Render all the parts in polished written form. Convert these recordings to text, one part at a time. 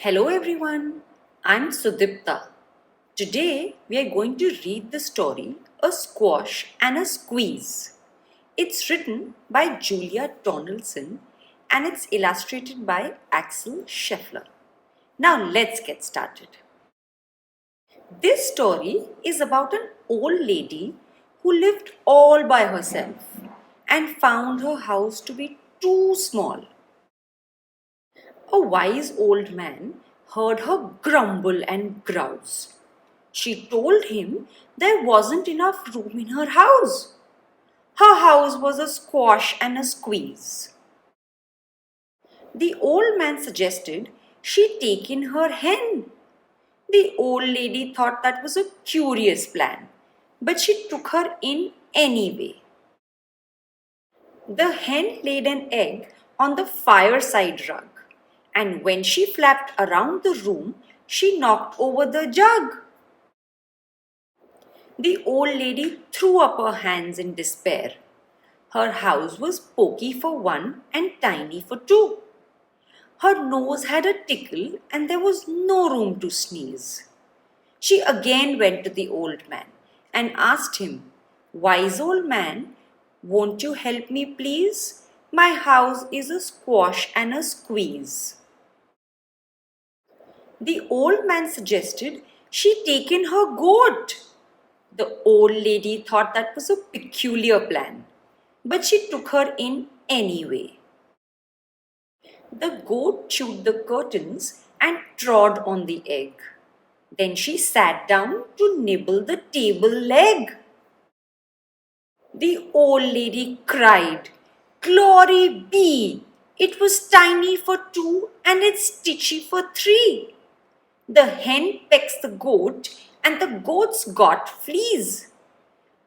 Hello everyone, I'm Sudipta. Today we are going to read the story A Squash and a Squeeze. It's written by Julia Donaldson and it's illustrated by Axel Scheffler. Now let's get started. This story is about an old lady who lived all by herself and found her house to be too small. A wise old man heard her grumble and grouse. She told him there wasn't enough room in her house. Her house was a squash and a squeeze. The old man suggested she take in her hen. The old lady thought that was a curious plan, but she took her in anyway. The hen laid an egg on the fireside rug, and when she flapped around the room, she knocked over the jug. The old lady threw up her hands in despair. Her house was poky for one and tiny for two. Her nose had a tickle and there was no room to sneeze. She again went to the old man and asked him, "Wise old man, won't you help me please? My house is a squash and a squeeze." The old man suggested she take in her goat. The old lady thought that was a peculiar plan, but she took her in anyway. The goat chewed the curtains and trod on the egg. Then she sat down to nibble the table leg. The old lady cried, "Glory be! It was tiny for two and it's stitchy for three." The hen pecks the goat and the goat's got fleas.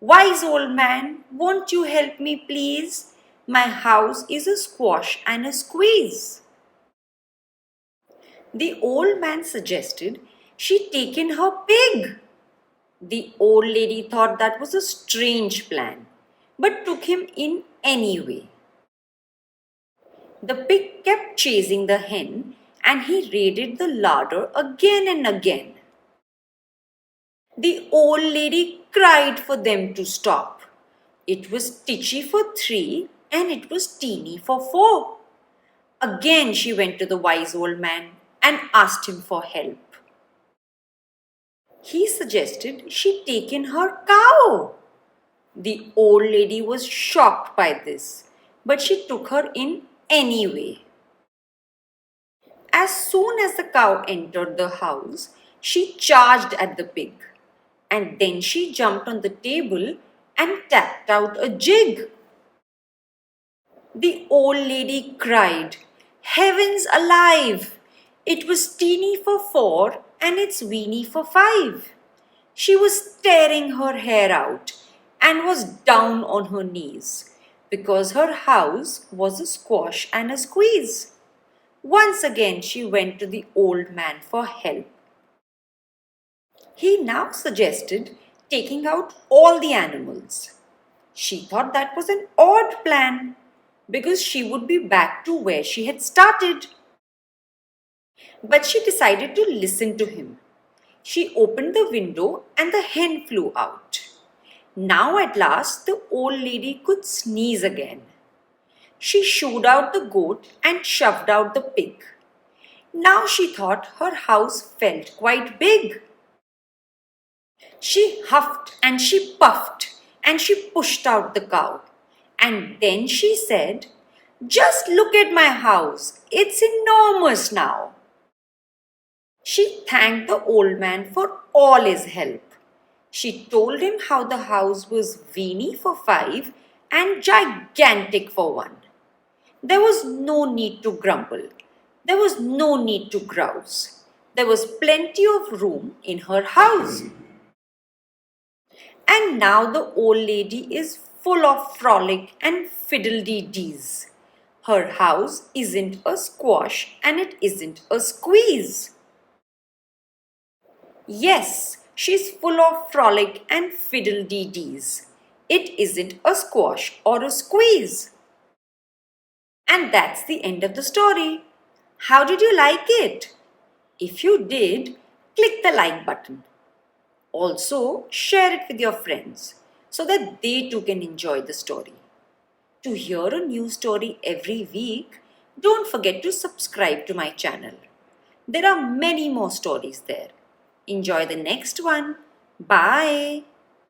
"Wise old man, won't you help me please? My house is a squash and a squeeze." The old man suggested she take in her pig. The old lady thought that was a strange plan, but took him in anyway. The pig kept chasing the hen and he raided the larder again and again. The old lady cried for them to stop. It was stitchy for three and it was teeny for four. Again she went to the wise old man and asked him for help. He suggested she take in her cow. The old lady was shocked by this, but she took her in anyway. As soon as the cow entered the house, she charged at the pig, and then she jumped on the table and tapped out a jig. The old lady cried, "Heavens alive! It was teeny for four and it's weeny for five." She was tearing her hair out and was down on her knees because her house was a squash and a squeeze. Once again she went to the old man for help. He now suggested taking out all the animals. She thought that was an odd plan because she would be back to where she had started. But she decided to listen to him. She opened the window and the hen flew out. Now at last the old lady could sneeze again. She shooed out the goat and shoved out the pig. Now she thought her house felt quite big. She huffed and she puffed and she pushed out the cow. And then she said, "Just look at my house. It's enormous now." She thanked the old man for all his help. She told him how the house was weeny for five and gigantic for one. There was no need to grumble. There was no need to grouse. There was plenty of room in her house. And now the old lady is full of frolic and fiddle-dee-dees. Her house isn't a squash and it isn't a squeeze. Yes, she's full of frolic and fiddle-dee-dees. It isn't a squash or a squeeze. And that's the end of the story. How did you like it? If you did, click the like button. Also, share it with your friends so that they too can enjoy the story. To hear a new story every week, don't forget to subscribe to my channel. There are many more stories there. Enjoy the next one. Bye.